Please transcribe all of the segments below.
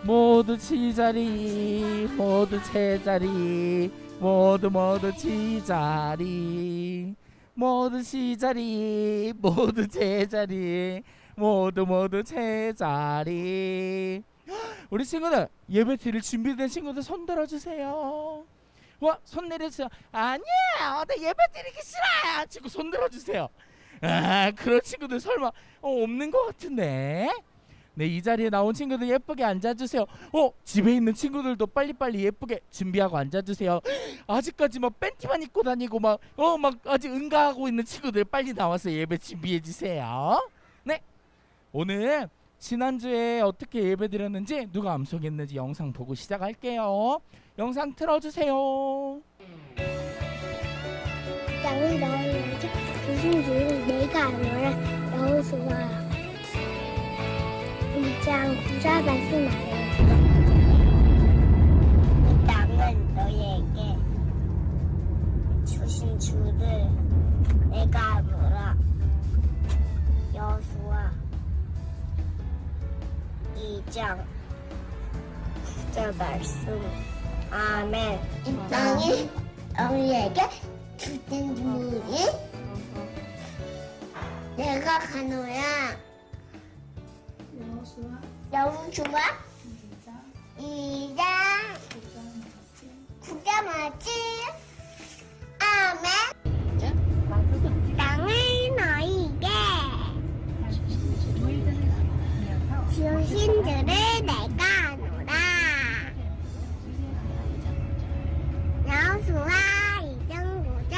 모두 지자리 모두 제자리 모두 지자리 모두 시자리 모두 제자리 모두 제자리. 우리 친구들 예배 드릴 준비된 친구들 손 들어주세요. 와, 손 내려주세요. 아니에요, 나 예배 드리기 싫어요. 친구 손 들어주세요. 아, 그런 친구들 설마 없는 것 같은데. 네, 이 자리에 나온 친구들 예쁘게 앉아주세요. 집에 있는 친구들도 빨리빨리 예쁘게 준비하고 앉아주세요. 아직까지 막 팬티만 입고 다니고 막 아직 응가하고 있는 친구들 빨리 나와서 예배 준비해주세요. 네, 오늘 지난주에 어떻게 예배 드렸는지 누가 암송했는지 영상 보고 시작할게요. 영상 틀어주세요. 땅을 너희에게 주신 주를 내가 아노라. 여호수아 2장 9절 말씀하세요. 이 땅은 너희에게 주신 주를 내가 아노라. 여호수아 2장 9절 말씀. 아멘. 이 땅이 너희에게 주신 주를 내가 가노라. 여호수아 2장 9절 말씀. 아멘. 땅을 너희에게 주신 주를 내가 아노라. 여호수아 2장 9절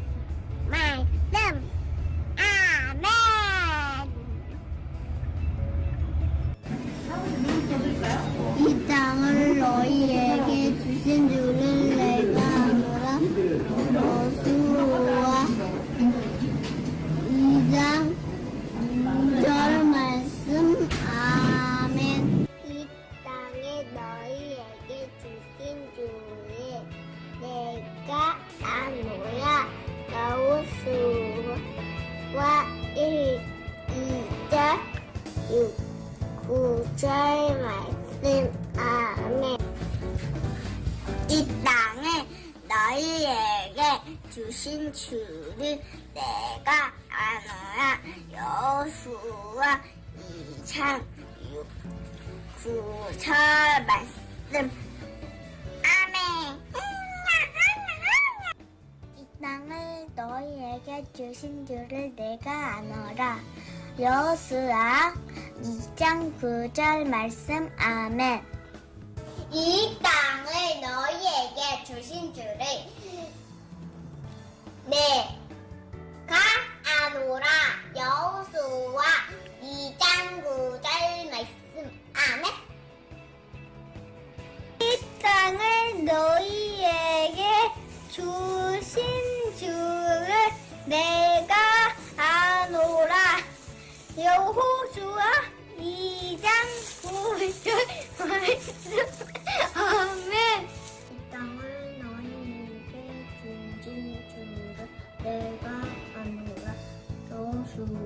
말씀. 이 땅을 너희에게 주신 주를 내가 아노라. 여호수아 2장 9절 말씀. 아멘. 이 땅에 너희에게 주신 주를 내가 아노라. 여호수아 2장 9절 말씀. 아멘. 이 땅에 너희에게 주신 주를 내가 아노라. 여호수아 2장 9절 말씀. 아멘. 이 땅을 너희에게 주신 주를 내가 아노라. 여호수아 2장 9절 말씀. 아멘. 이 땅을 너희에게 주신 주를 내가 아노라. 여호수아 2장 9절 말씀. 아멘. 이 땅을 너희에게 주신 주를 내가 아노라. 여호수아 2장 9절 말씀. 아멘. 이 땅을 너희에게 주신 주를 내가 아노라. 여호수아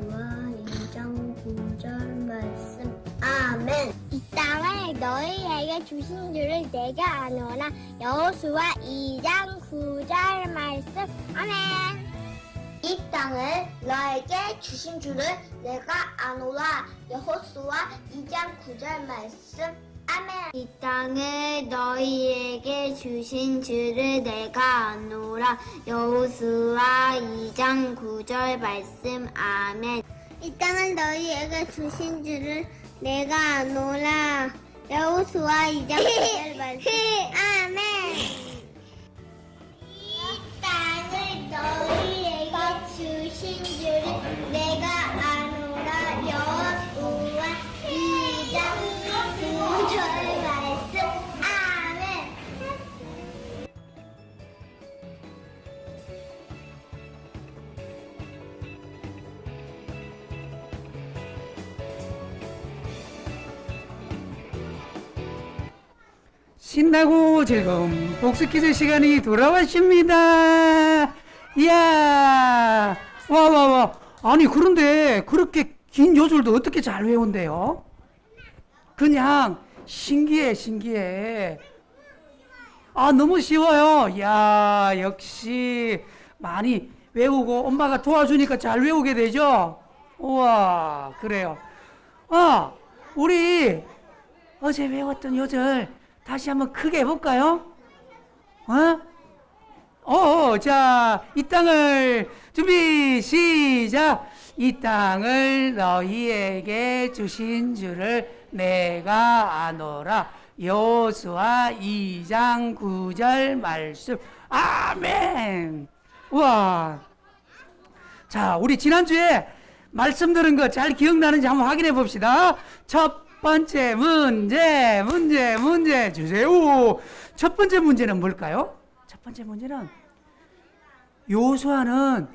2장 9절 말씀. 아멘. 이 땅을 너희에게 주신 주를 내가 아노라. 여호수아 2장 9절 말씀. 아멘. 이 땅을 너에게 주신 주를 내가 아노라. 여호수아 2장 9절 말씀. 아멘. 이 땅을 너희에게 주신 주를 내가 아노라. 여호수아 2장 9절 말씀. 아멘. 이 땅을 너희에게 주신 주를 내가 아노라. 여호수아 2장 9절 말씀. 아멘. 이 땅을 너희에게 주신 주를 내가 아노라. 여호수아 2장 9절 말씀. 아멘. 신나고 즐거운 복수 퀴즈 시간이 돌아왔습니다. 이야, 와. 아니, 그런데 그렇게 긴 요절도 어떻게 잘 외운대요? 그냥 신기해. 아, 너무 쉬워요. 야, 역시 많이 외우고 엄마가 도와주니까 잘 외우게 되죠? 우와, 그래요. 우리 어제 외웠던 요절 다시 한번 크게 해볼까요? 자, 이 땅을 준비 시작. 이 땅을 너희에게 주신 줄을 내가 아노라. 여호수아 2장 9절 말씀. 아멘. 우와. 자, 우리 지난주에 말씀 들은 거 잘 기억나는지 한번 확인해 봅시다. 첫 번째 문제 주세요. 첫 번째 문제는 뭘까요? 첫 번째 문제는 여호수아는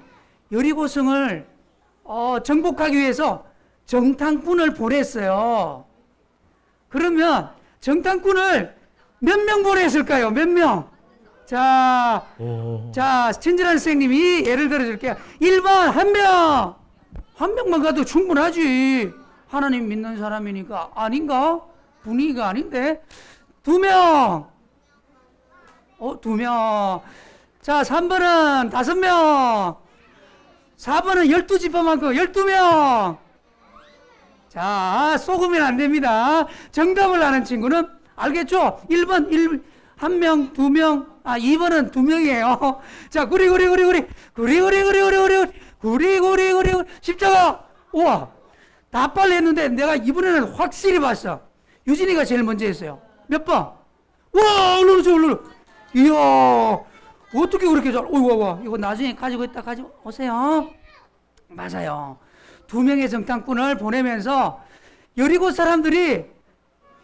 여리고성을 정복하기 위해서 정탐꾼을 보냈어요. 그러면 정탐꾼을 몇 명 보냈을까요? 몇 명? 자, 친절한 선생님이 예를 들어 줄게요. 1번 한 명. 한 명만 가도 충분하지. 하나님 믿는 사람이니까. 아닌가? 분위기가 아닌데. 2명. 2명. 자, 3번은 5명. 4번은 12지파만큼 12명. 자, 속으면 안 됩니다. 정답을 아는 친구는 알겠죠? 1번 1명, 2명. 2번은 2명이에요. 자, 구리. 십자가. 우와. 다 빨리 했는데 내가 이번에는 확실히 봤어. 유진이가 제일 먼저 했어요. 몇 번? 와, 얼른. 이야, 어떻게 그렇게 잘, 와, 이거 나중에 가지고 오세요. 맞아요. 2명의 정탐꾼을 보내면서 여리고 사람들이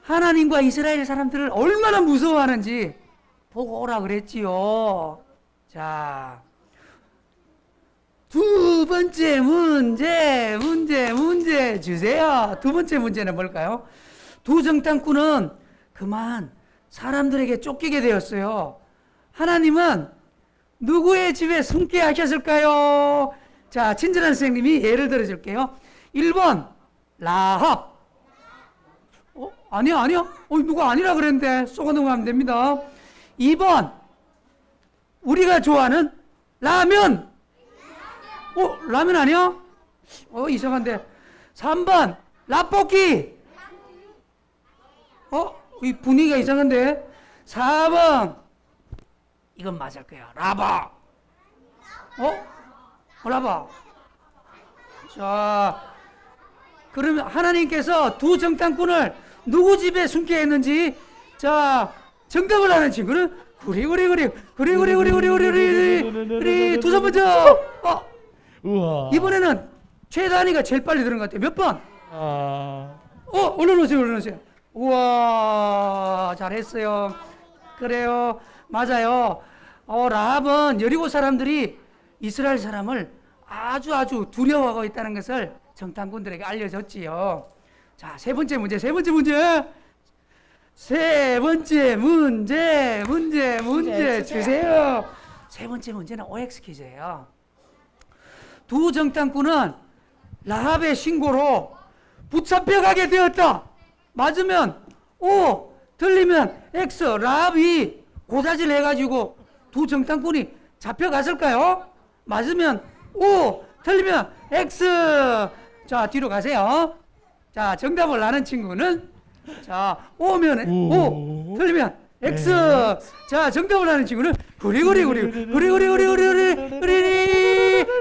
하나님과 이스라엘 사람들을 얼마나 무서워하는지 보고 오라 그랬지요. 자, 두 번째 문제 주세요. 두 번째 문제는 뭘까요? 두 정탐꾼은 그만 사람들에게 쫓기게 되었어요. 하나님은 누구의 집에 숨게 하셨을까요? 자, 친절한 선생님이 예를 들어 줄게요. 1번 라합. 아니야. 누가 아니라 그랬는데 쏘가 넘어가면 됩니다. 2번 우리가 좋아하는 라면. 라면 아니야? 이상한데. 3번 라볶이. 이 분위기가 이상한데. 4번 이건 맞을 거야. 라바. 라바. 자, 그러면 하나님께서 두 정탐꾼을 누구 집에 숨게 했는지, 자, 정답을 아는 친구는 구리 두손 먼저. 우와. 이번에는 최단이가 제일 빨리 들은 것 같아요. 몇 번? 얼른 오세요. 우와, 잘했어요. 그래요, 맞아요. 라합은 여리고 사람들이 이스라엘 사람을 아주 두려워하고 있다는 것을 정탐꾼들에게 알려줬지요. 자, 세 번째 문제 주세요. 세 번째 문제는 OX 퀴즈예요. 두 정탐꾼은 라합의 신고로 붙잡혀가게 되었다. 맞으면 O, 틀리면 X. 라합이 고자질 해가지고 두 정탐꾼이 잡혀갔을까요? 맞으면 O, 틀리면 X. 자, 뒤로 가세요. 자, 정답을 아는 친구는, 자, O면 O, 틀리면 X. 자, 정답을 아는 친구는 구리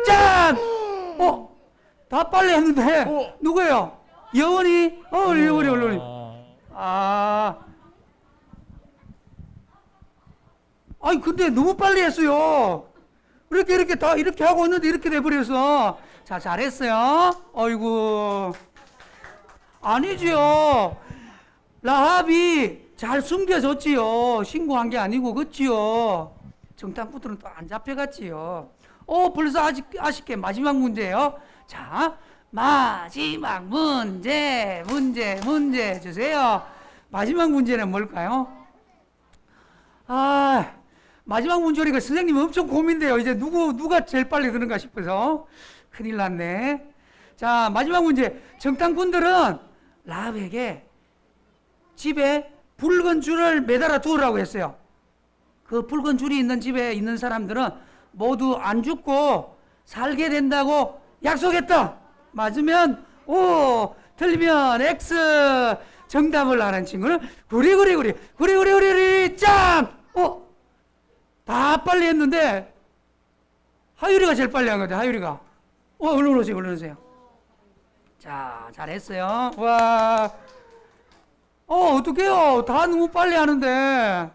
짠. 다 빨리 했는데 누구예요? 여원이. 여원이. 아니, 근데 너무 빨리 했어요. 이렇게 다 이렇게 하고 있는데 이렇게 돼버려서. 자, 잘했어요. 어이구. 아니지요. 라합이 잘 숨겨졌지요. 신고한 게 아니고, 그치요. 정탐꾼들은 또 안 잡혀갔지요. 벌써 아쉽게 마지막 문제예요. 자, 마지막 문제 주세요. 마지막 문제는 뭘까요? 마지막 문제니까 선생님 엄청 고민돼요. 이제 누가 제일 빨리 드는가 싶어서 큰일 났네. 자, 마지막 문제. 정탐꾼들은 라합에게 집에 붉은 줄을 매달아 두라고 했어요. 그 붉은 줄이 있는 집에 있는 사람들은 모두 안 죽고 살게 된다고 약속했다. 맞으면 O, 틀리면 X. 정답을 아는 친구는 구리 짱! 다 빨리 했는데 하율이가 제일 빨리 한 거죠. 하율이가. 얼른 오세요. 자, 잘했어요. 와. 어떡해요. 다 너무 빨리 하는데.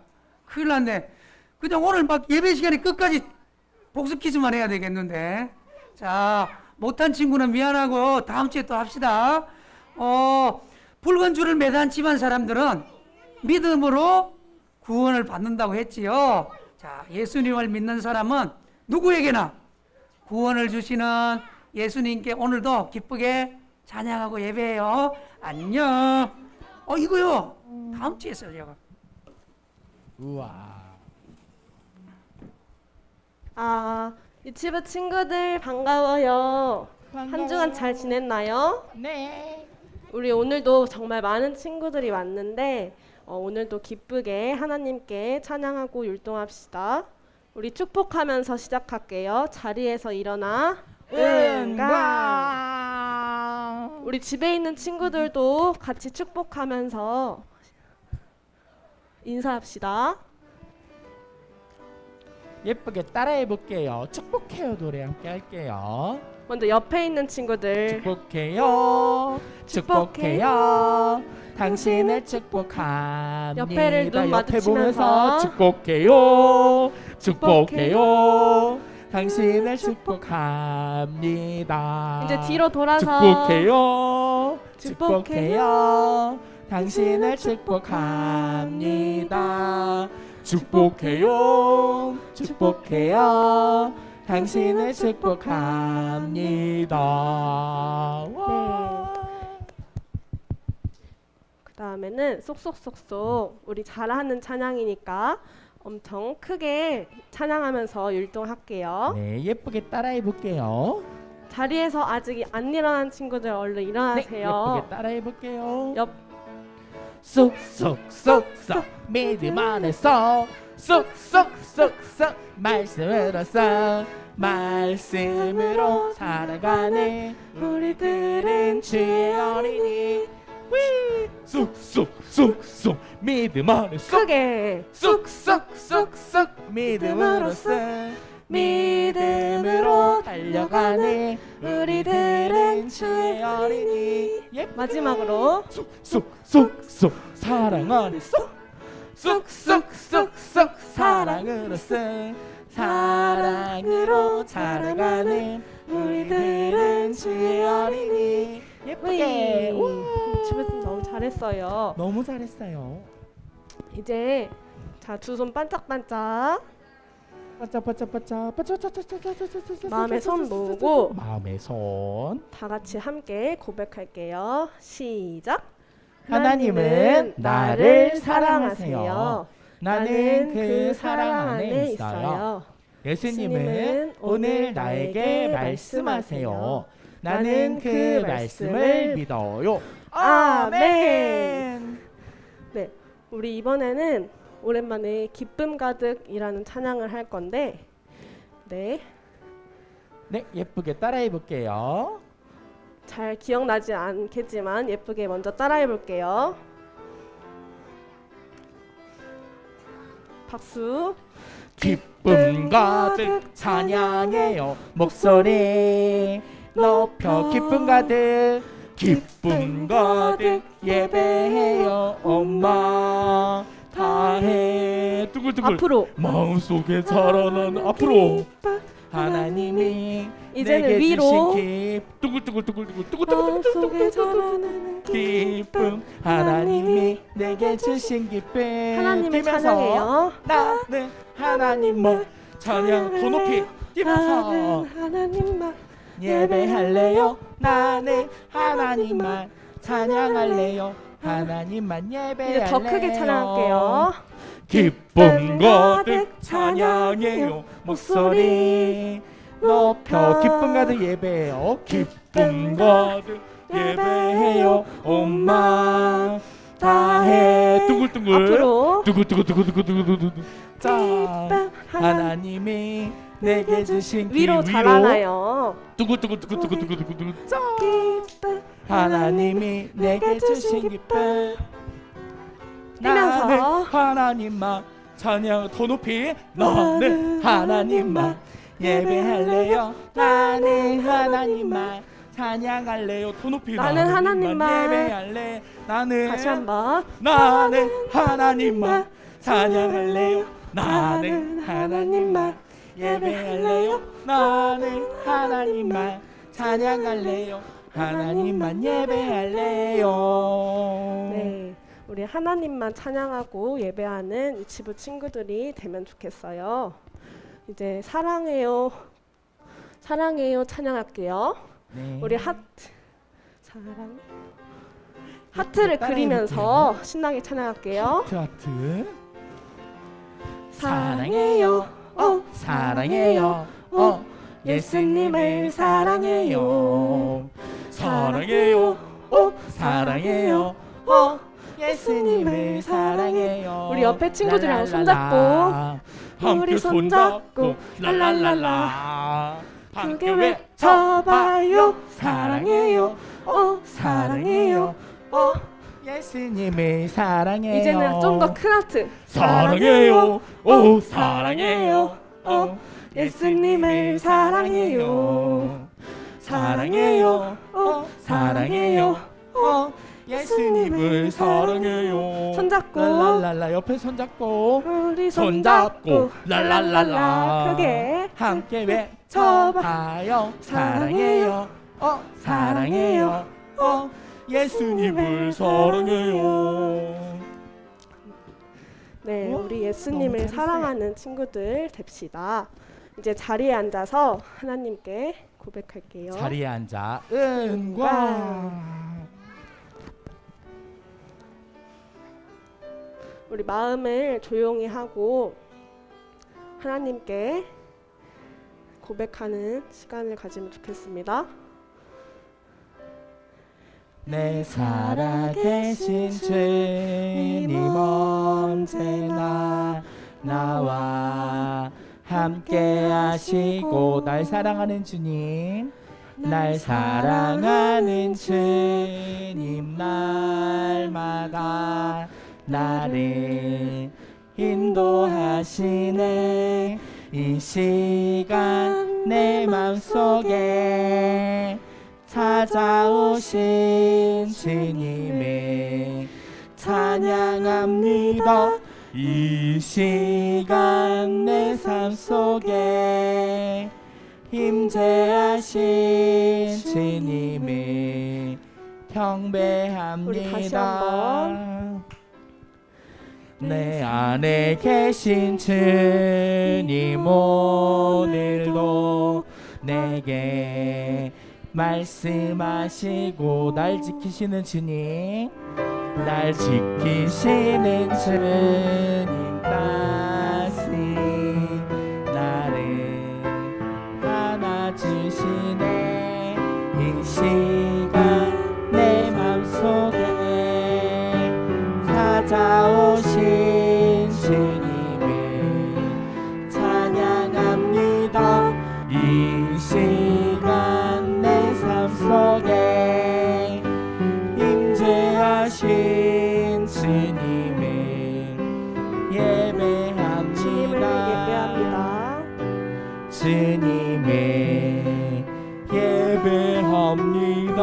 큰일 났네. 그냥 오늘 막 예배 시간에 끝까지 복습 퀴즈만 해야 되겠는데. 자, 못한 친구는 미안하고 다음 주에 또 합시다. 붉은 줄을 매단 집안 사람들은 믿음으로 구원을 받는다고 했지요. 자, 예수님을 믿는 사람은 누구에게나 구원을 주시는 예수님께 오늘도 기쁘게 찬양하고 예배해요. 안녕. 이거요. 다음 주에 써요, 제가. 우와. 유치부 친구들 반가워요. 한 주간 잘 지냈나요? 네. 우리 오늘도 정말 많은 친구들이 왔는데 오늘도 기쁘게 하나님께 찬양하고 율동합시다. 우리 축복하면서 시작할게요. 자리에서 일어나 은광. 우리 집에 있는 친구들도 같이 축복하면서 인사합시다. 예쁘게 따라해 볼게요. 축복해요 노래 함께 할게요. 먼저 옆에 있는 친구들 축복해요. 당신을 축복합니다. 옆에를 눈 옆에 마주치면서 보면서 축복해요. 당신을 축복합니다. 이제 뒤로 돌아서 축복해요. 당신을 축복합니다. 축복해요. 당신을 축복합니다. 와. 그 다음에는 쏙쏙쏙쏙 우리 잘하는 찬양이니까 엄청 크게 찬양하면서 율동할게요. 네, 예쁘게 따라해 볼게요. 자리에서 아직 안 일어난 친구들 얼른 네, 일어나세요. 예쁘게 따라해 볼게요. 쏙쏙쏙쏙 믿음 안에서 쏙쏙쏙쏙 말씀으로써 말씀으로 살아가는 우리들은 주의 어린이. 쏙쏙쏙쏙 믿음 안에서 크게 쏙쏙쏙쏙 믿음으로써 믿음으로 달려가는 우리들은 주의 어린이. 마지막으로 쏙쏙쏙쏙 사랑 안에서 쏙쏙쏙쏙 사랑으로써 사랑으로 자라가는 우리들은 주의 어린이. 예쁘게. 집에서 너무 잘했어요. 너무 잘했어요. 이제 자, 두 손 반짝반짝 마음에 손 놓고 마음에 손. 다 같이 함께 고백할게요. 시작. 하나님은 나를 사랑하세요. 나는 그 사랑 안에 있어요. 예수님은 오늘 나에게 말씀하세요. 나는 그 말씀을 믿어요. 아멘. 네, 우리 이번에는 오랜만에 기쁨 가득이라는 찬양을 할 건데, 네, 예쁘게 따라해 볼게요. 잘 기억나지 않겠지만 예쁘게 먼저 따라해 볼게요. 박수. 기쁨 가득 찬양해요. 목소리 높여 기쁨 가득 예배해요. 엄마 다해 두글두글 앞으로 마음속에 자라난 앞으로 하나님이 이제는 내게 위로 주신 마음속에 자라나는 기쁨 하나님이 내게 주신 기쁨 하나님을 뛰면서 찬양해요. 나는 하나님만 찬양 더 높이 뛰면서 나는 하나님만 예배할래요. 나는 하나님만 찬양할래요. 하나님만 예배할래요. 이제 더 크게 찬양할게요. 기쁨 가득 찬양해요. 목소리 높여 기쁨 가득 예배해요. 기쁨 가득 예배해요. 엄마 다해 둥글둥글 앞으로 두구두구두구두구두구두구. 자, 기쁨 하나님이 내게 주신 위로 잘하나요? 두구두구두구두구두구두구. 자, 기쁨 하나님이 내게 주신 기쁨. 뛰면서. 나는 하나님만 찬양. 더 높이. 나는 하나님만 예배할래요. 나는 하나님만 찬양할래요. 더 높이. 나는 하나님만 예배할래. 나는 다시 한번 나는 하나님만 찬양할래요. 나는 하나님만 예배할래요. 나는 하나님만 찬양할래요. 하나님만 예배할래요. 네, 우리 하나님만 찬양하고 예배하는 유치부 친구들이 되면 좋겠어요. 이제 사랑해요 찬양할게요. 네. 우리 하트를 그리면서 신나게 찬양할게요. 하트. 사랑해요 사랑해요. 예수님을 사랑해요. 사랑해요. 사랑해요. 예수님을 사랑해요. 우리 옆에 친구들이랑 손잡고 함께 우리 손잡고 랄랄랄라 함께 함께 외쳐봐요. 사랑해요 사랑해요. 예수님을 사랑해요. 이제는 좀 더 큰 하트. 사랑해요. 사랑해요. 예수님을 사랑해요. 사랑해요. 사랑해요. 예수님을 사랑해요. 손잡고 랄랄랄라 옆에 손잡고 우리 손잡고 랄랄랄라 크게 함께 외쳐봐요. 사랑해요. 사랑해요. 예수님을 사랑해요. 네, 우와, 우리 예수님을 너무 잘했어요. 사랑하는 친구들 됩시다. 이제 자리에 앉아서 하나님께 고백할게요. 자리에 앉아 은과 우리 마음을 조용히 하고 하나님께 고백하는 시간을 가지면 좋겠습니다. 내 살아계신 주님 언제나 나와 함께 하시고 날 사랑하는 주님 날 사랑하는 주님 날마다 나를 인도하시네. 이 시간 내 맘속에 찾아오신 주님을 찬양합니다. 이 시간 내 삶 속에 임재하신 주님을 경배합니다. 우리 다시 한번. 내 안에 계신 주님 오늘도 내게 말씀하시고 날 지키시는 주님 날 지키시는 주님 다시 나를 안아주시네. 이 시간 내 맘속에 찾아오신 주님을 찬양합니다. 이 시간 내 삶 속에 임재하신 주님을 예배합니다. 주님을 예배합니다. 주님을 예배합니다.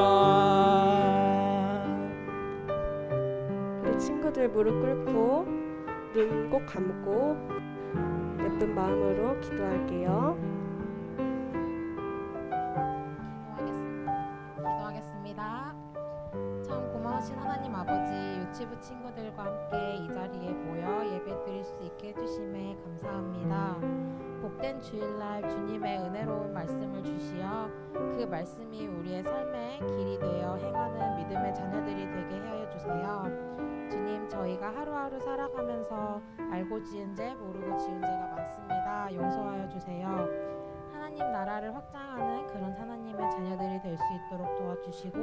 우리 친구들 무릎 꿇고 눈 꼭 감고 예쁜 마음으로 기도할게요. 기도하겠습니다. 참 고마우신 하나님 아버지, 유치부 친구들과 함께 이 자리에 모여 예배드릴 수 있게 해주심에 감사합니다. 복된 주일날 주님의 은혜로운 말씀을 주시어 그 말씀이 우리의 삶의 길이 되어 행하는 믿음의 자녀들이 되게 하여 주세요. 주님, 저희가 하루하루 살아가면서 알고 지은 죄 모르고 지은 죄가 많습니다. 용서하여 주세요. 하나님 나라를 확장하는 그런 하나님의 자녀들이 될 수 있도록 도와주시고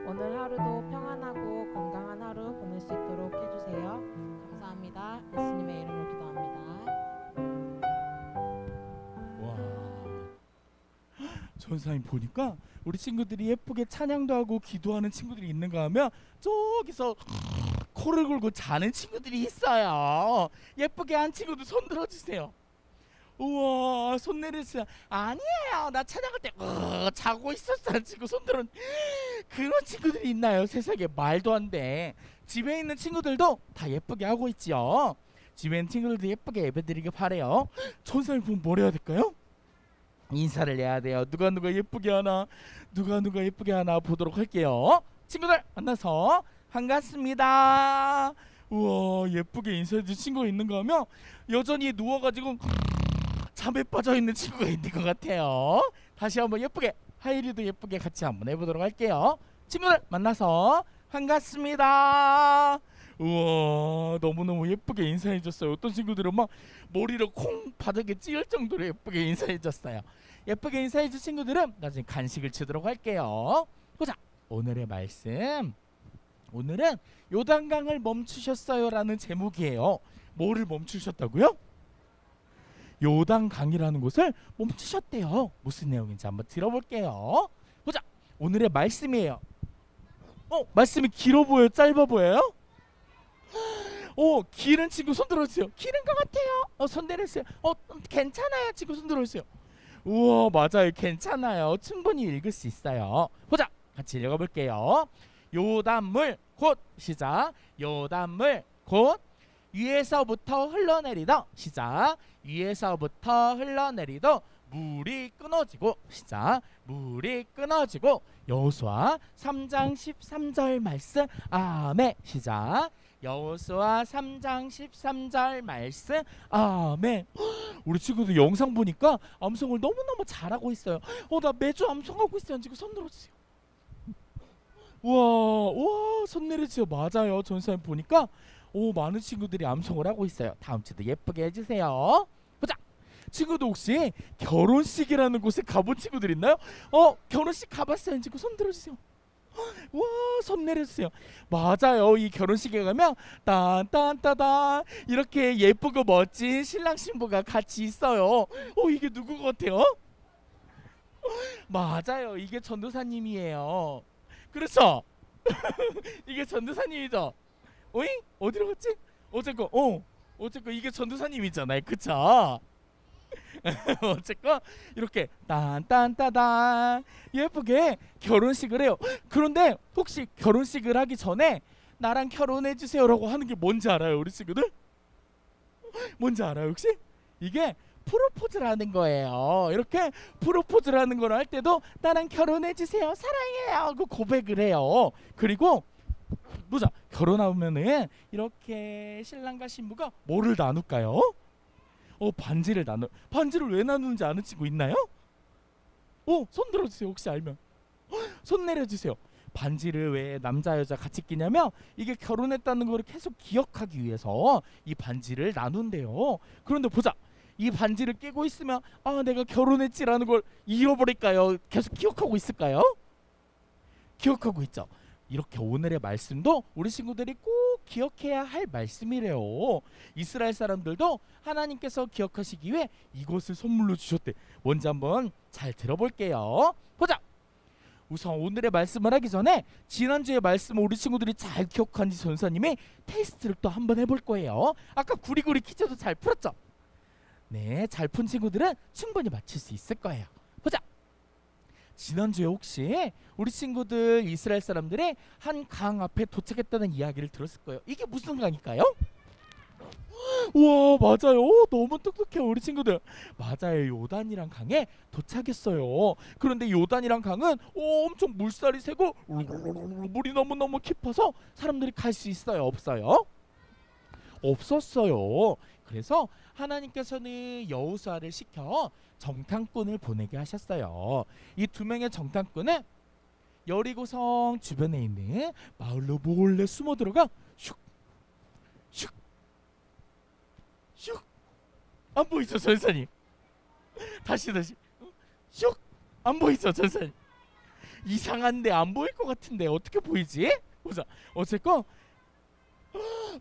오늘 하루도 평안하고 건강한 하루 보낼 수 있도록 해주세요. 감사합니다. 예수님의 이름으로 기도합니다. 와, 전사님 보니까 우리 친구들이 예쁘게 찬양도 하고 기도하는 친구들이 있는가 하면 저기서 코를 골고 자는 친구들이 있어요. 예쁘게 한 친구도 손 들어주세요. 우와, 손 내리세요. 아니에요, 나 찬양할 때 자고 있었어 지금 손 들어. 그런 친구들이 있나요? 세상에 말도 안 돼. 집에 있는 친구들도 다 예쁘게 하고 있지요. 집에 있는 친구들도 예쁘게 예배드리길 바래요. 전사님 보면 뭘 해야 될까요? 인사를 해야 돼요. 누가 예쁘게 하나, 누가 예쁘게 하나 보도록 할게요. 친구들 만나서 반갑습니다. 우와, 예쁘게 인사해준 친구가 있는가 하면 여전히 누워가지고 잠에 빠져있는 친구가 있는 것 같아요. 다시 한번 예쁘게 하이리도 예쁘게 같이 한번 해보도록 할게요. 친구들 만나서 반갑습니다. 우와, 너무너무 예쁘게 인사해줬어요. 어떤 친구들은 막 머리를 콩 바닥에 찌을 정도로 예쁘게 인사해줬어요. 예쁘게 인사해준 친구들은 나중에 간식을 주도록 할게요. 보자, 오늘의 말씀, 오늘은 요단강을 멈추셨어요 라는 제목이에요. 뭐를 멈추셨다고요? 요단강이라는 곳을 멈추셨대요. 무슨 내용인지 한번 들어볼게요. 보자, 오늘의 말씀이에요. 말씀이 길어 보여요? 짧아 보여요? 길은 친구 손 들어주세요. 길은 것 같아요. 손 내렸어요. 괜찮아요. 친구 손 들어주세요. 우와, 맞아요. 괜찮아요. 충분히 읽을 수 있어요. 보자, 같이 읽어볼게요. 요단물 곧 시작. 요단물 곧 위에서부터 흘러내리던 시작. 위에서부터 흘러내리던 물이 끊어지고 시작. 물이 끊어지고 여호수아 3장 13절 말씀 아멘 시작. 여호수아 3장 13절 말씀 아멘. 우리 친구들 영상 보니까 암송을 너무너무 잘하고 있어요. 나 매주 암송하고 있어요. 지금 손 들어주세요. 우와, 손 내려주세요. 맞아요. 전사님 보니까 많은 친구들이 암송을 하고 있어요. 다음 주도 예쁘게 해주세요. 보자, 친구도 혹시 결혼식이라는 곳에 가본 친구들 있나요? 결혼식 가봤어요. 지금 손 들어주세요. 와, 손 내려주세요. 맞아요. 이 결혼식에 가면 딴딴따단 이렇게 예쁘고 멋진 신랑 신부가 같이 있어요. 이게 누구 같아요? 맞아요. 이게 전도사님이에요. 그렇죠? 이게 전도사님이죠? 어이? 어디로 갔지? 어쨌건 이게 전도사님이잖아요. 그쵸? 어쨌건 이렇게 딴딴따단 예쁘게 결혼식을 해요. 그런데 혹시 결혼식을 하기 전에 나랑 결혼해주세요 라고 하는 게 뭔지 알아요? 우리 친구들? 뭔지 알아요 혹시? 이게 프로포즈라는 거예요. 이렇게 프로포즈라는 걸 할 때도 나랑 결혼해주세요, 사랑해요 하고 고백을 해요. 그리고 보자, 결혼하면은 이렇게 신랑과 신부가 뭐를 나눌까요? 반지를 반지를 왜 나누는지 아는 친구 있나요? 손 들어주세요. 혹시 알면 손 내려주세요. 반지를 왜 남자 여자 같이 끼냐면 이게 결혼했다는 걸 계속 기억하기 위해서 이 반지를 나눈대요. 그런데 보자, 이 반지를 끼고 있으면 내가 결혼했지라는 걸 잃어버릴까요? 계속 기억하고 있을까요? 기억하고 있죠. 이렇게 오늘의 말씀도 우리 친구들이 꼭 기억해야 할 말씀이래요. 이스라엘 사람들도 하나님께서 기억하시기 위해 이것을 선물로 주셨대. 뭔지 한번 잘 들어볼게요. 보자, 우선 오늘의 말씀을 하기 전에 지난주의 말씀을 우리 친구들이 잘 기억한지 전사님이 테스트를 또 한번 해볼 거예요. 아까 구리구리 퀴즈도 잘 풀었죠? 네, 잘 푼 친구들은 충분히 맞출 수 있을 거예요. 보자, 지난주에 혹시 우리 친구들 이스라엘 사람들이 한 강 앞에 도착했다는 이야기를 들었을 거예요. 이게 무슨 강일까요? 우와, 맞아요. 너무 똑똑해요 우리 친구들. 맞아요, 요단이란 강에 도착했어요. 그런데 요단이란 강은 엄청 물살이 세고 물이 너무너무 깊어서 사람들이 갈 수 있어요, 없어요? 없었어요. 그래서 하나님께서는 여호수아를 시켜 정탐꾼을 보내게 하셨어요. 이 두 명의 정탐꾼은 여리고성 주변에 있는 마을로 몰래 숨어 들어가 슉슉 안 보이죠 전사님? 다시 슉 안 보이죠 전사님? 이상한데 안 보일 것 같은데 어떻게 보이지? 보자. 어쨌건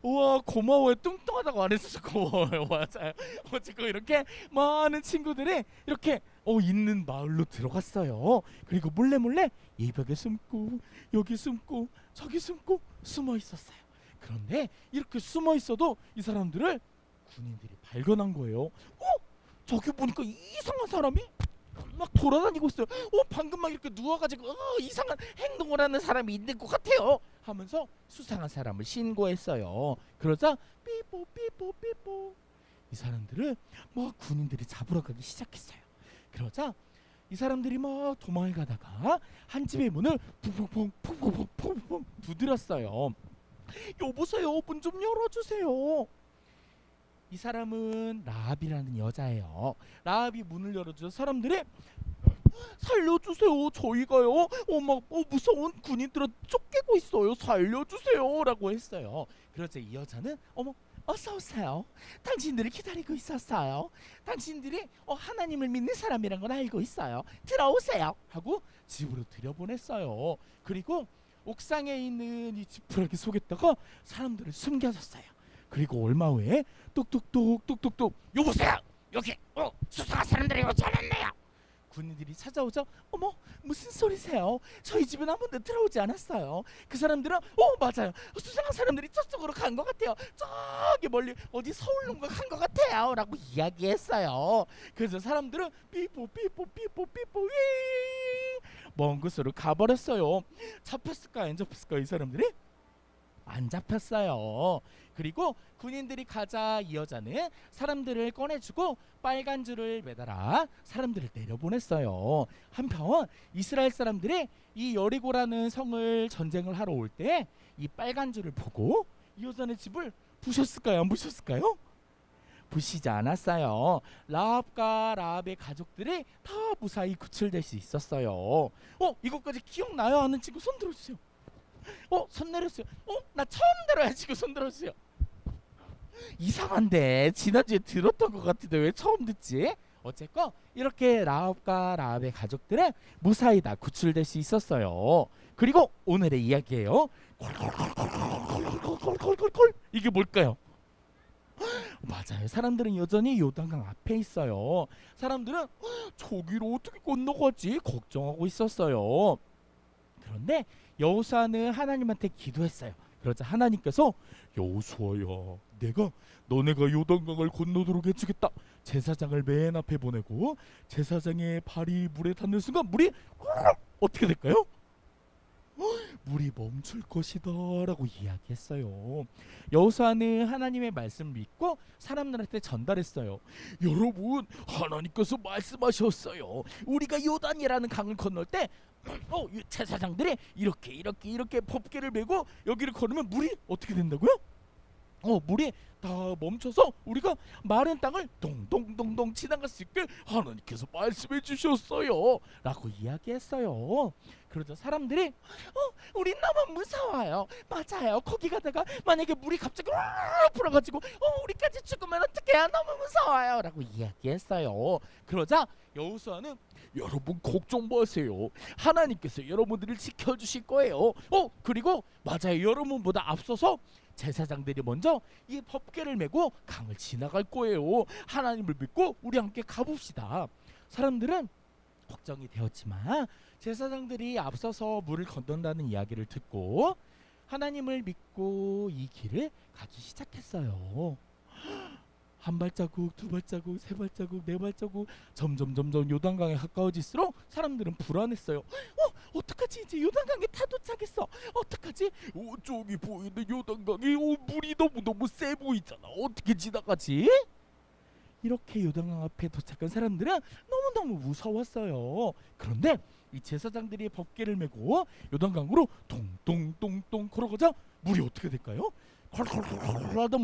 우와 고마워요. 뚱뚱하다고 안 했어서 고마워요. 맞아요. 어쨌건 이렇게 많은 친구들이 이렇게 있는 마을로 들어갔어요. 그리고 몰래 이 벽에 숨고 여기 숨고 저기 숨고 숨어 있었어요. 그런데 이렇게 숨어 있어도 이 사람들을 군인들이 발견한 거예요. 저기 보니까 이상한 사람이 막 돌아다니고 있어요. 방금 막 이렇게 누워가지고 이상한 행동을 하는 사람이 있는 것 같아요 하면서 수상한 사람을 신고했어요. 그러자 삐뽀 삐뽀 삐뽀 이 사람들을 막 군인들이 잡으러 가기 시작했어요. 그러자 이 사람들이 막 도망을 가다가 한 집의 문을 퐁퐁퐁 두드렸어요. 여보세요, 문 좀 열어주세요. 이 사람은 라합이라는 여자예요. 라합이 문을 열어줘서 사람들이 살려주세요, 저희가요 막 무서운 군인들은 쫓기고 있어요, 살려주세요 라고 했어요. 그러자 이 여자는 어서 오세요. 당신들을 기다리고 있었어요. 당신들이 하나님을 믿는 사람이란 건 알고 있어요. 들어오세요 하고 집으로 들여보냈어요. 그리고 옥상에 있는 이 지푸라기 속에다가 사람들을 숨겨줬어요. 그리고 얼마 후에 똑똑똑 여보세요, 여기 수상한 사람들이 오지 않았네요. 군인들이 찾아오자 무슨 소리세요? 저희 집은 아무도 들어오지 않았어요. 그 사람들은 맞아요, 수상한 사람들이 저쪽으로 간 것 같아요. 저기 멀리 어디 서울론가 간 것 같아요 라고 이야기했어요. 그래서 사람들은 삐뽀 먼 곳으로 가버렸어요. 잡혔을까 안 잡혔을까? 이 사람들이 안 잡혔어요. 그리고 군인들이 가자 이 여자는 사람들을 꺼내주고 빨간 줄을 매달아 사람들을 내려보냈어요. 한편 이스라엘 사람들이 이 여리고라는 성을 전쟁을 하러 올 때 이 빨간 줄을 보고 이 여자네 집을 부셨을까요? 안 부셨을까요? 부시지 않았어요. 라합과 라합의 가족들이 다 무사히 구출될 수 있었어요. 이것까지 기억나요? 하는 친구 손 들어주세요. 손 내렸어요. 나 처음 들어야 지금 손 들어주세요. 이상한데 지난주에 들었던 것 같은데 왜 처음 듣지? 어쨌건 이렇게 라합과 라합의 가족들은 무사히 다 구출될 수 있었어요. 그리고 오늘의 이야기예요. 이게 뭘까요? 맞아요. 사람들은 여전히 요단강 앞에 있어요. 사람들은 저기로 어떻게 건너가지 걱정하고 있었어요. 그런데 여호수아는 하나님한테 기도했어요. 그러자 하나님께서 여호수아야, 내가 너네가 요단강을 건너도록 해주겠다. 제사장을 맨 앞에 보내고 제사장의 발이 물에 닿는 순간 물이 어떻게 될까요? 물이 멈출 것이다 라고 이야기했어요. 여호수아는 하나님의 말씀을 믿고 사람들한테 전달했어요. 여러분, 하나님께서 말씀하셨어요. 우리가 요단이라는 강을 건널 때 제사장들이 이렇게 법궤를 메고 여기를 걸으면 물이 어떻게 된다고요? 물이 다 멈춰서 우리가 마른 땅을 동동동동 지나갈 수 있게 하나님께서 말씀해 주셨어요 라고 이야기했어요. 그러자 사람들이 우린 너무 무서워요. 맞아요, 거기 가다가 만약에 물이 갑자기 불어가지고 우리까지 죽으면 어떡해요, 너무 무서워요 라고 이야기했어요. 그러자 여호수아는 여러분 걱정 마세요. 하나님께서 여러분들을 지켜주실 거예요. 그리고 맞아요, 여러분보다 앞서서 제사장들이 먼저 이 법궤를 메고 강을 지나갈 거예요. 하나님을 믿고 우리 함께 가봅시다. 사람들은 걱정이 되었지만 제사장들이 앞서서 물을 건넌다는 이야기를 듣고 하나님을 믿고 이 길을 가기 시작했어요. 한 발자국, 두 발자국, 세 발자국, 네 발자국 점점 요단강에 가까워질수록 사람들은 불안했어요. 어떡하지? 이제 요단강에 다 도착했어. 어떡하지? 저기 보이는 요단강에 물이 너무 세 보이잖아. 어떻게 지나가지? 이렇게 요단강 앞에 도착한 사람들은 너무너무 무서웠어요. 그런데 이 제사장들이 법궤를 메고 요단강으로 동동동동 걸어가자 물이 어떻게 될까요? 콜콜콜 하던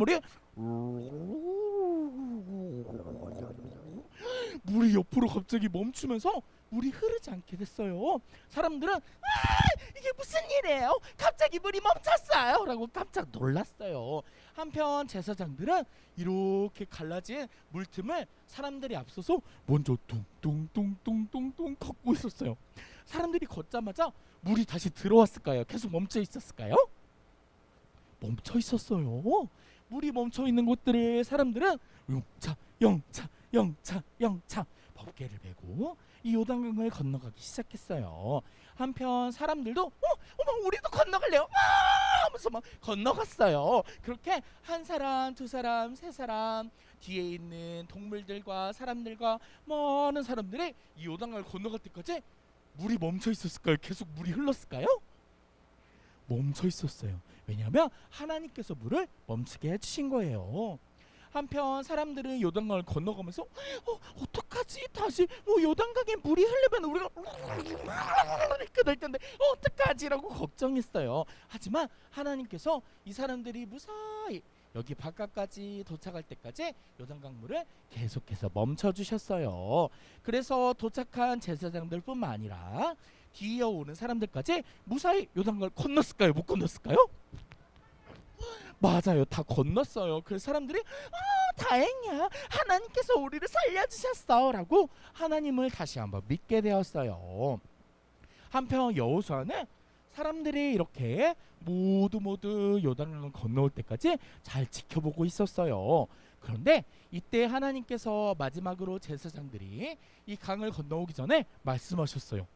물이 옆으로 갑자기 멈추면서 물이 흐르지 않게 됐어요. 사람들은 이게 무슨 일이에요? 갑자기 물이 멈췄어요 라고 깜짝 놀랐어요. 한편 제사장들은 이렇게 갈라진 물틈을 사람들이 앞서서 먼저 뚱뚱뚱뚱뚱뚱 걷고 있었어요. 사람들이 걷자마자 물이 다시 들어왔을까요? 계속 멈춰 있었을까요? 멈춰 있었어요. 물이 멈춰 있는 곳들을 사람들은 영차 법궤를 메고 이 요단강을 건너가기 시작했어요. 한편 사람들도 어머 우리도 건너갈래요 하면서 막 건너갔어요. 그렇게 한 사람, 두 사람, 세 사람, 뒤에 있는 동물들과 사람들과 많은 사람들이 이 요단강을 건너갈 때까지 물이 멈춰 있었을까요? 계속 물이 흘렀을까요? 멈춰 있었어요. 왜냐하면 하나님께서 물을 멈추게 해주신 거예요. 한편 사람들은 요단강을 건너가면서 어떡하지? 다시 요단강에 물이 흐르면 우리가 될 텐데 어떡하지? 라고 걱정했어요. 하지만 하나님께서 이 사람들이 무사히 여기 바깥까지 도착할 때까지 요단강 물을 계속해서 멈춰주셨어요. 그래서 도착한 제사장들 뿐만 아니라 뒤에 오는 사람들까지 무사히 요단강을 건넜을까요? 못 건넜을까요? 맞아요. 다 건넜어요. 그래서 사람들이 다행이야. 하나님께서 우리를 살려주셨어 라고 하나님을 다시 한번 믿게 되었어요. 한편 여호수아는 사람들이 이렇게 모두 요단강을 건너올 때까지 잘 지켜보고 있었어요. 그런데 이때 하나님께서 마지막으로 제사장들이 이 강을 건너오기 전에 말씀하셨어요.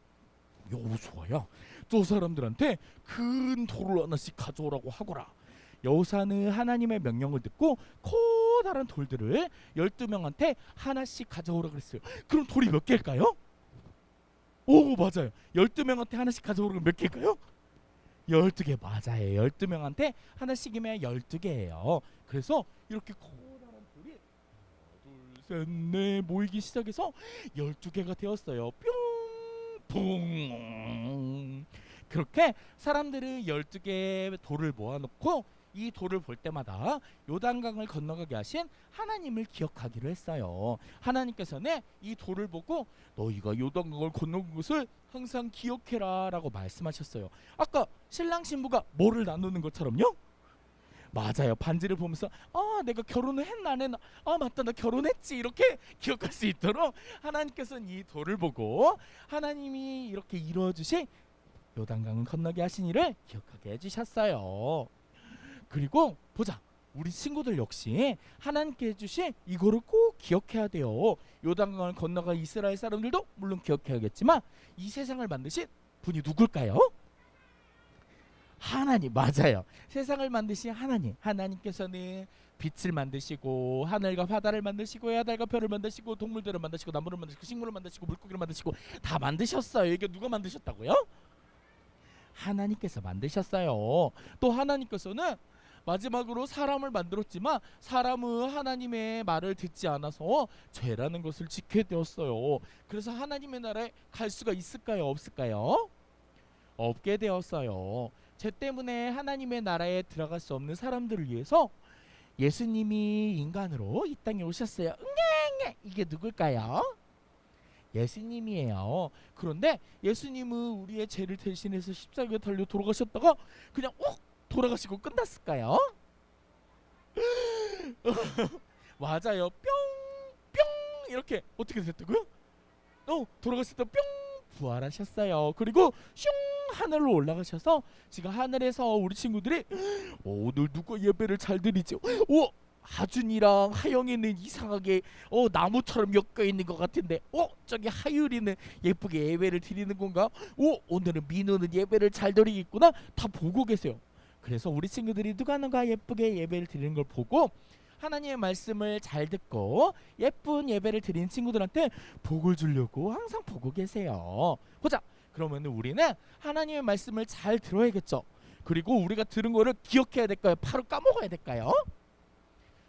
여호수아야, 저 사람들한테 큰 돌을 하나씩 가져오라고 하거라. 여호수아는 하나님의 명령을 듣고 커다란 돌들을 12명한테 하나씩 가져오라 그랬어요. 그럼 돌이 몇 개일까요? 오, 맞아요. 12명한테 하나씩 가져오라 몇 개일까요? 12개. 맞아요. 12명한테 하나씩이면 12개예요. 그래서 이렇게 커다란 돌이 하나, 둘, 셋, 넷 모이기 시작해서 12개가 되었어요. 뿅! 그렇게 사람들은 12개의 돌을 모아놓고 이 돌을 볼 때마다 요단강을 건너가게 하신 하나님을 기억하기로 했어요. 하나님께서는 이 돌을 보고 너희가 요단강을 건너온 것을 항상 기억해라 라고 말씀하셨어요. 아까 신랑 신부가 뭐를 나누는 것처럼요? 맞아요. 반지를 보면서 내가 결혼을 했나 안 했나, 맞다 나 결혼했지, 이렇게 기억할 수 있도록 하나님께서는 이 돌을 보고 하나님이 이렇게 이루어주신 요단강을 건너게 하신 일을 기억하게 해주셨어요. 그리고 보자, 우리 친구들 역시 하나님께 해주신 이거를 꼭 기억해야 돼요. 요단강을 건너간 이스라엘 사람들도 물론 기억해야겠지만 이 세상을 만드신 분이 누굴까요? 하나님. 맞아요. 세상을 만드신 하나님. 하나님께서는 빛을 만드시고 하늘과 바다를 만드시고 해달과 별을 만드시고 동물들을 만드시고 나무를 만드시고 식물을 만드시고 물고기를 만드시고 다 만드셨어요. 이게 누가 만드셨다고요? 하나님께서 만드셨어요. 또 하나님께서는 마지막으로 사람을 만들었지만 사람은 하나님의 말을 듣지 않아서 죄라는 것을 지게 되었어요. 그래서 하나님의 나라에 갈 수가 있을까요? 없을까요? 없게 되었어요. 죄 때문에 하나님의 나라에 들어갈 수 없는 사람들을 위해서 예수님이 인간으로 이 땅에 오셨어요. 이게 누굴까요? 예수님이에요. 그런데 예수님은 우리의 죄를 대신해서 십자가에 달려 돌아가셨다가 그냥 돌아가시고 끝났을까요? 맞아요. 뿅 이렇게 어떻게 됐다고요? 돌아가셨다 뿅 부활하셨어요. 그리고 슝 하늘로 올라가셔서 지금 하늘에서 우리 친구들이 오늘 누가 예배를 잘 드리지? 하준이랑 하영이는 이상하게 나무처럼 엮여 있는 것 같은데 저기 하율이는 예쁘게 예배를 드리는 건가? 오늘은 민우는 예배를 잘 드리겠구나. 다 보고 계세요. 그래서 우리 친구들이 누가 예쁘게 예배를 드리는 걸 보고 하나님의 말씀을 잘 듣고 예쁜 예배를 드리는 친구들한테 복을 주려고 항상 보고 계세요. 보자. 그러면 우리는 하나님의 말씀을 잘 들어야겠죠. 그리고 우리가 들은 거를 기억해야 될까요? 바로 까먹어야 될까요?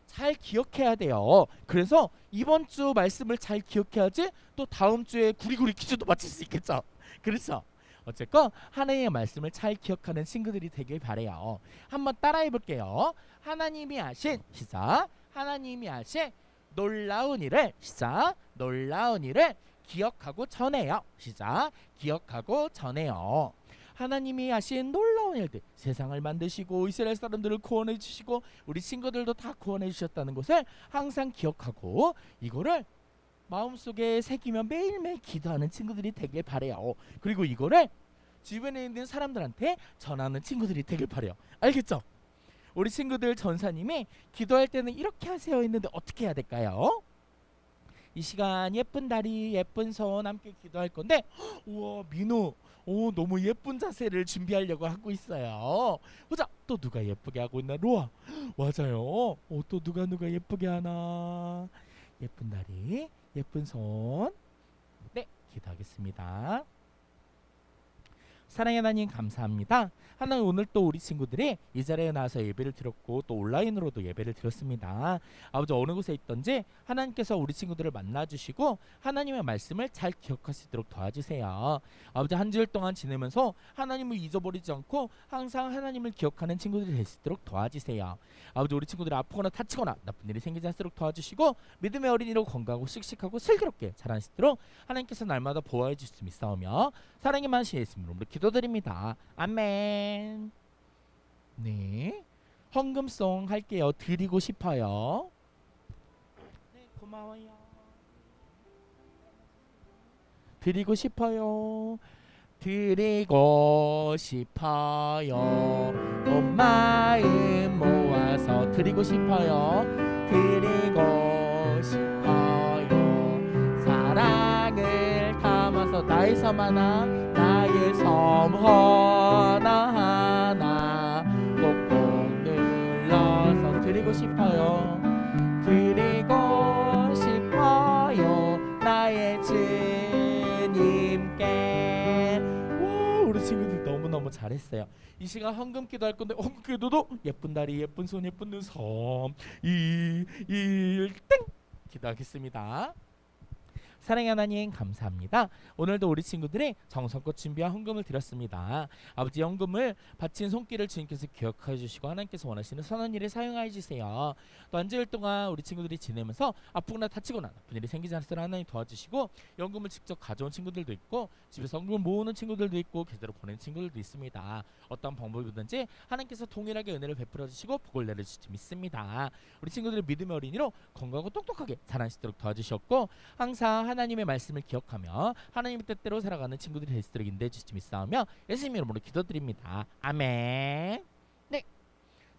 잘 기억해야 돼요. 그래서 이번 주 말씀을 잘 기억해야지 또 다음 주에 구리구리 퀴즈도 맞출 수 있겠죠. 그렇죠? 어쨌건 하나님의 말씀을 잘 기억하는 친구들이 되길 바래요. 한번 따라해 볼게요. 하나님이 하신 시작. 하나님이 하신 놀라운 일을 시작. 놀라운 일을 기억하고 전해요. 시작. 기억하고 전해요. 하나님이 하신 놀라운 일들, 세상을 만드시고 이스라엘 사람들을 구원해 주시고 우리 친구들도 다 구원해 주셨다는 것을 항상 기억하고 이거를 마음속에 새기며 매일매일 기도하는 친구들이 되길 바래요. 그리고 이거를 주변에 있는 사람들한테 전하는 친구들이 되길 바래요. 알겠죠? 우리 친구들 전사님이 기도할 때는 이렇게 하세요 했는데 어떻게 해야 될까요? 이 시간 예쁜 다리 예쁜 손 함께 기도할 건데 우와 민우 너무 예쁜 자세를 준비하려고 하고 있어요. 보자 또 누가 예쁘게 하고 있나. 로아 맞아요. 또 누가 예쁘게 하나. 예쁜 다리 예쁜 손. 네 기도하겠습니다. 사랑의 하나님 감사합니다. 하나님 오늘 또 우리 친구들이 이 자리에 나와서 예배를 드렸고 또 온라인으로도 예배를 드렸습니다. 아버지 어느 곳에 있던지 하나님께서 우리 친구들을 만나주시고 하나님의 말씀을 잘 기억할 수 있도록 도와주세요. 아버지 한 주일 동안 지내면서 하나님을 잊어버리지 않고 항상 하나님을 기억하는 친구들이 될 수 있도록 도와주세요. 아버지 우리 친구들이 아프거나 다치거나 나쁜 일이 생기지 않도록 도와주시고 믿음의 어린이로 건강하고 씩씩하고 슬기롭게 자랄 수 있도록 하나님께서 날마다 보호해 주실 수 믿사오며 사랑의 만신 예수님으로 기도드립니다. 아멘. 네, 헌금송 할게요. 드리고 싶어요. 네, 고마워요. 드리고 싶어요. 드리고 싶어요. 온 마음 모아서 드리고 싶어요. 드리고 싶어요. 사랑을 담아서 나의 섬 하나 나의 섬 하나하나 꼭꼭 눌러서 드리고 싶어요. 드리고 싶어요. 나의 주님께. 우리 친구들 너무너무 잘했어요. 이 시간 헌금 기도할 건데 헌금 기도도 예쁜 다리 예쁜 손 예쁜 눈 섬 2 1 땡 기도하겠습니다. 사랑의 하나님 감사합니다. 오늘도 우리 친구들이 정성껏 준비한 헌금을 드렸습니다. 아버지 헌금을 바친 손길을 주님께서 기억해 주시고 하나님께서 원하시는 선한 일에 사용하여 주세요. 또 한 주일 동안 우리 친구들이 지내면서 아프거나 다치거나 나쁜 일이 생기지 않도록 하나님 도와주시고 연금을 직접 가져온 친구들도 있고 집에서 헌금을 모으는 친구들도 있고 계좌로 보내는 친구들도 있습니다. 어떤 방법이든지 하나님께서 동일하게 은혜를 베풀어 주시고 복을 내려주실 줄 믿습니다. 우리 친구들의 믿음의 어린이로 건강하고 똑똑하게 자랄 수 있도록 도와주셨고 항상 하나님의 말씀을 기억하며 하나님의 뜻대로 살아가는 친구들이 될 수 있도록 인도해 주시지 믿사오며 예수님 이름으로 기도드립니다. 아멘. 네,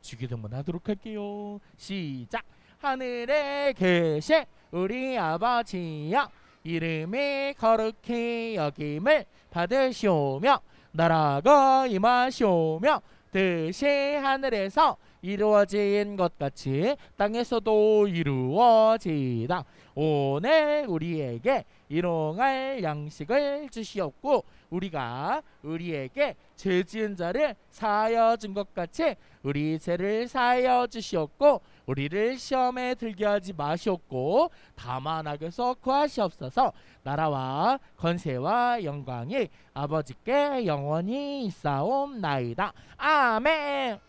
주기도 한번 하도록 할게요. 시작. 하늘에 계신 우리 아버지여 이름이 거룩히 여김을 받으시오며 나라가 임하시오며 뜻이 하늘에서 이루어진 것 같이 땅에서도 이루어지다. 오늘 우리에게 일용할 양식을 주시옵고 우리가 우리에게 죄 지은 자를 사하여 준 것 같이 우리 죄를 사하여 주시옵고 우리를 시험에 들게 하지 마시옵고 다만 악에서 구하시옵소서. 나라와 권세와 영광이 아버지께 영원히 있사옵나이다. 아멘.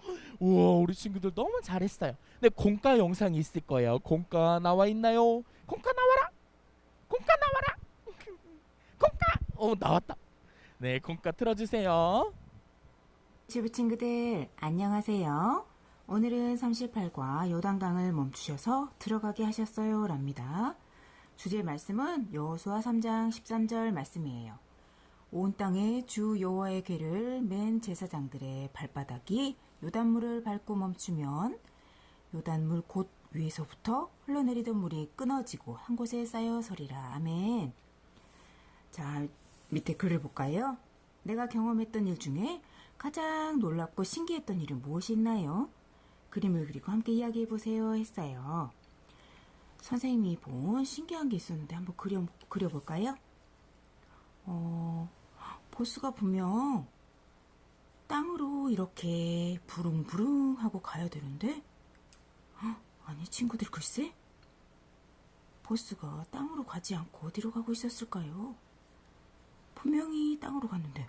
우와 우리 친구들 너무 잘했어요. 근데 공과 영상이 있을 거예요. 공과 나와 있나요? 공과 나와라. 공과 나와라. 공과 나왔다. 네 공과 틀어주세요. 유치부 친구들 안녕하세요. 오늘은 38과 요단강을 멈추셔서 들어가게 하셨어요 랍니다. 주제 말씀은 여호수아 3장 13절 말씀이에요. 온 땅에 주 여호와의 궤를 맨 제사장들의 발바닥이 요단물을 밟고 멈추면 요단물 곧 위에서부터 흘러내리던 물이 끊어지고 한 곳에 쌓여 서리라. 아멘. 자, 밑에 글을 볼까요? 내가 경험했던 일 중에 가장 놀랍고 신기했던 일은 무엇이 있나요? 그림을 그리고 함께 이야기해 보세요 했어요. 선생님이 본 신기한 게 있었는데 한번 그려볼까요? 보스가 분명 땅으로 이렇게 부릉부릉 하고 가야 되는데 아니 친구들 글쎄 보스가 땅으로 가지 않고 어디로 가고 있었을까요? 분명히 땅으로 갔는데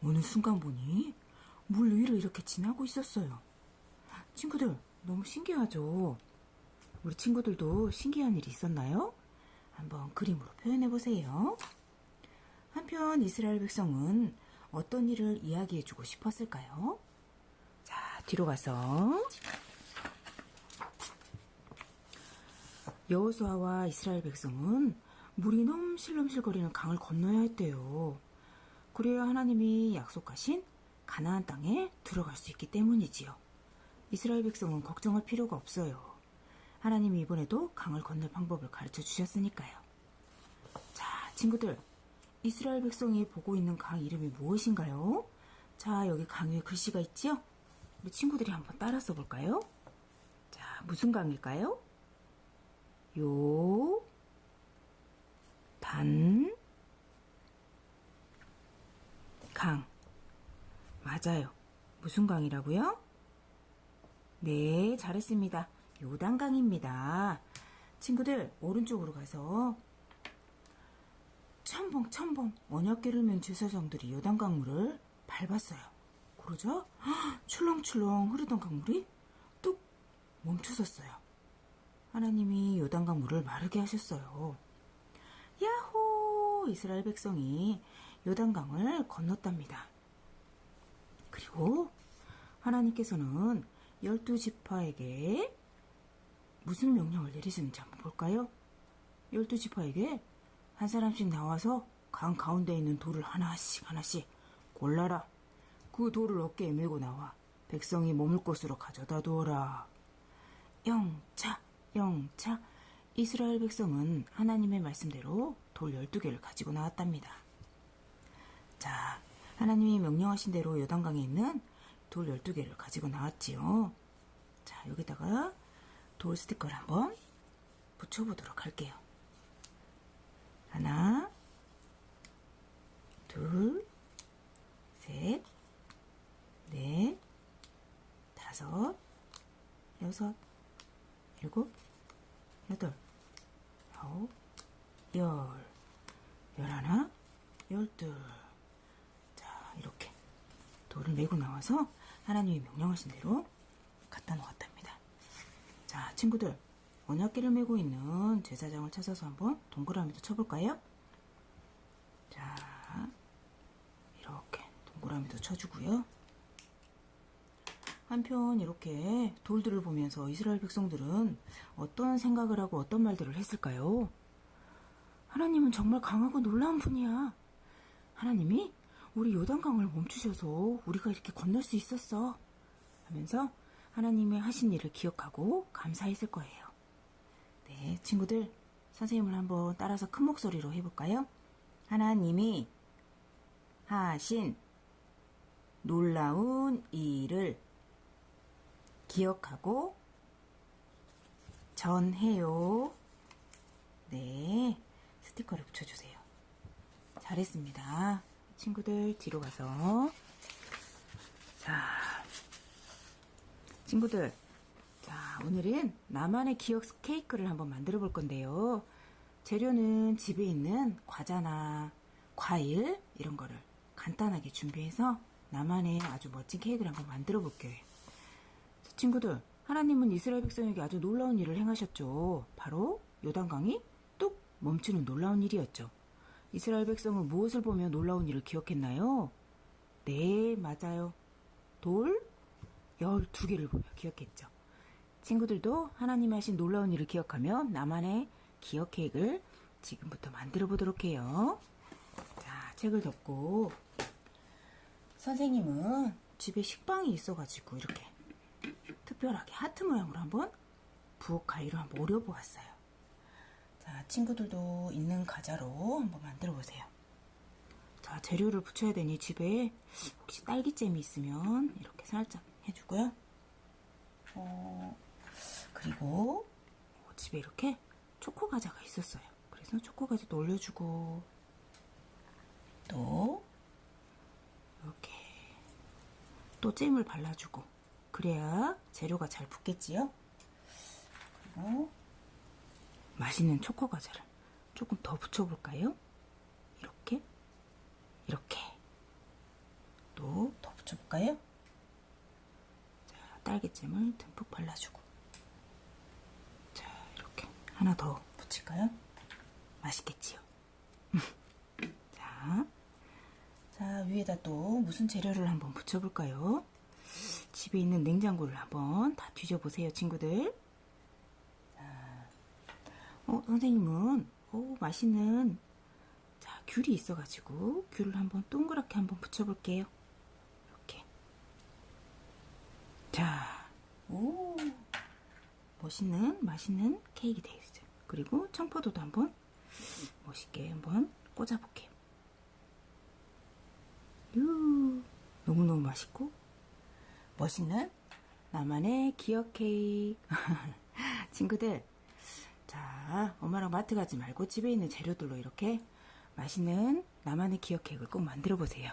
어느 순간 보니 물 위를 이렇게 지나고 있었어요. 친구들 너무 신기하죠? 우리 친구들도 신기한 일이 있었나요? 한번 그림으로 표현해 보세요. 한편 이스라엘 백성은 어떤 일을 이야기해 주고 싶었을까요? 자, 뒤로 가서 여호수아와 이스라엘 백성은 물이 넘실넘실거리는 강을 건너야 했대요. 그래야 하나님이 약속하신 가나안 땅에 들어갈 수 있기 때문이지요. 이스라엘 백성은 걱정할 필요가 없어요. 하나님이 이번에도 강을 건널 방법을 가르쳐 주셨으니까요. 자, 친구들, 이스라엘 백성이 보고 있는 강 이름이 무엇인가요? 자, 여기 강 위에 글씨가 있죠? 우리 친구들이 한번 따라 써볼까요? 자, 무슨 강일까요? 강. 맞아요. 무슨 강이라고요? 네, 잘했습니다. 요단강입니다. 친구들, 오른쪽으로 가서 첨벙 언약궤를 맨 제사장들이 요단강물을 밟았어요. 그러자 출렁출렁 흐르던 강물이 뚝 멈춰섰어요. 하나님이 요단강물을 마르게 하셨어요. 야호! 이스라엘 백성이 요단강을 건넜답니다. 그리고 하나님께서는 12지파에게 무슨 명령을 내리셨는지 한번 볼까요? 12지파에게 한 사람씩 나와서 강 가운데 있는 돌을 하나씩 골라라. 그 돌을 어깨에 메고 나와 백성이 머물 곳으로 가져다 두어라. 영차 이스라엘 백성은 하나님의 말씀대로 돌 12개를 가지고 나왔답니다. 자, 하나님이 명령하신 대로 요단강에 있는 돌 12개를 가지고 나왔지요. 자, 여기다가 돌 스티커를 한번 붙여보도록 할게요. 하나, 둘, 셋, 넷, 다섯, 여섯, 일곱, 여덟, 아홉, 열하나, 열둘. 자, 이렇게 돌을 메고 나와서 하나님이 명령하신 대로 갖다 놓았답니다. 자, 친구들, 언약궤를 메고 있는 제사장을 찾아서 한번 동그라미도 쳐볼까요? 자, 이렇게 동그라미도 쳐주고요. 한편 이렇게 돌들을 보면서 이스라엘 백성들은 어떤 생각을 하고 어떤 말들을 했을까요? 하나님은 정말 강하고 놀라운 분이야. 하나님이 우리 요단강을 멈추셔서 우리가 이렇게 건널 수 있었어. 하면서 하나님의 하신 일을 기억하고 감사했을 거예요. 네, 친구들, 선생님을 한번 따라서 큰 목소리로 해볼까요? 하나님이 하신 놀라운 일을 기억하고 전해요. 네, 스티커를 붙여주세요. 잘했습니다. 친구들, 뒤로 가서. 자, 친구들, 자, 오늘은 나만의 기억 케이크를 한번 만들어 볼 건데요. 재료는 집에 있는 과자나 과일 이런 거를 간단하게 준비해서 나만의 아주 멋진 케이크를 한번 만들어 볼게요. 친구들, 하나님은 이스라엘 백성에게 아주 놀라운 일을 행하셨죠. 바로 요단강이 뚝 멈추는 놀라운 일이었죠. 이스라엘 백성은 무엇을 보며 놀라운 일을 기억했나요? 네, 맞아요. 돌 12개를 보며 기억했죠. 친구들도 하나님이 하신 놀라운 일을 기억하며 나만의 기억 케이크를 지금부터 만들어 보도록 해요. 자, 책을 덮고 선생님은 집에 식빵이 있어가지고 이렇게 특별하게 하트 모양으로 한번 부엌 가위로 한번 오려보았어요. 자, 친구들도 있는 과자로 한번 만들어 보세요. 자, 재료를 붙여야 되니 집에 혹시 딸기잼이 있으면 이렇게 살짝 해주고요. 그리고 집에 이렇게 초코 과자가 있었어요. 그래서 초코 과자도 올려주고 또 이렇게 또 잼을 발라주고 그래야 재료가 잘 붙겠지요. 그리고 맛있는 초코 과자를 조금 더 붙여볼까요? 이렇게 또 더 붙여볼까요? 자, 딸기잼을 듬뿍 발라주고 자, 이렇게 하나 더 붙일까요? 맛있겠지요. 자, 위에다 또 무슨 재료를 한번 붙여볼까요? 집에 있는 냉장고를 한번 다 뒤져보세요, 친구들. 자, 선생님은 맛있는 귤이 있어가지고 귤을 한번 동그랗게 한번 붙여볼게요. 이렇게. 자, 맛있는 케이크 되어 있어요. 그리고 청포도도 한번 멋있게 한번 꽂아볼게요. 너무너무 맛있고 멋있는 나만의 기억 케이크. 친구들, 자, 엄마랑 마트 가지 말고 집에 있는 재료들로 이렇게 맛있는 나만의 기억 케이크를 꼭 만들어 보세요.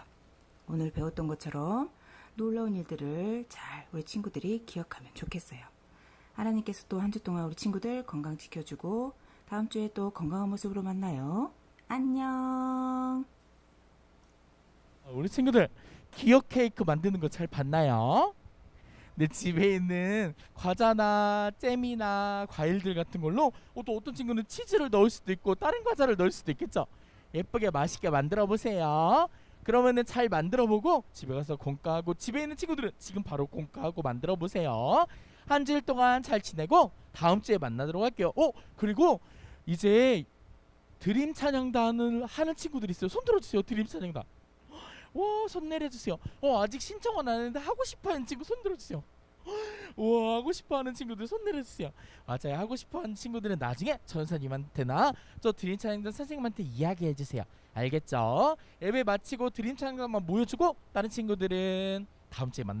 오늘 배웠던 것처럼 놀라운 일들을 잘 우리 친구들이 기억하면 좋겠어요. 하나님께서 또 한 주 동안 우리 친구들 건강 지켜주고 다음 주에 또 건강한 모습으로 만나요. 안녕. 우리 친구들 기억 케이크 만드는 거 잘 봤나요? 내 집에 있는 과자나 잼이나 과일들 같은 걸로 또 어떤 친구는 치즈를 넣을 수도 있고 다른 과자를 넣을 수도 있겠죠. 예쁘게 맛있게 만들어 보세요. 그러면은 잘 만들어 보고 집에 가서 공과하고, 집에 있는 친구들은 지금 바로 공과하고 만들어 보세요. 한 주일 동안 잘 지내고 다음 주에 만나도록 할게요. 그리고 이제 드림 찬양단을 하는 친구들이 있어요. 손 들어주세요. 드림 찬양단. 와, 손 내려주세요. 아직 신청은 안 했는데 하고 싶어하는 친구 손 들어주세요. 와, 하고 싶어하는 친구들 손 내려주세요. 맞아요. 하고 싶어하는 친구들은 나중에 전사님한테나 저 드림 찬양단 선생님한테 이야기해주세요. 알겠죠? 예배 마치고 드림 찬양단만 모여주고 다른 친구들은 다음 주에 만나.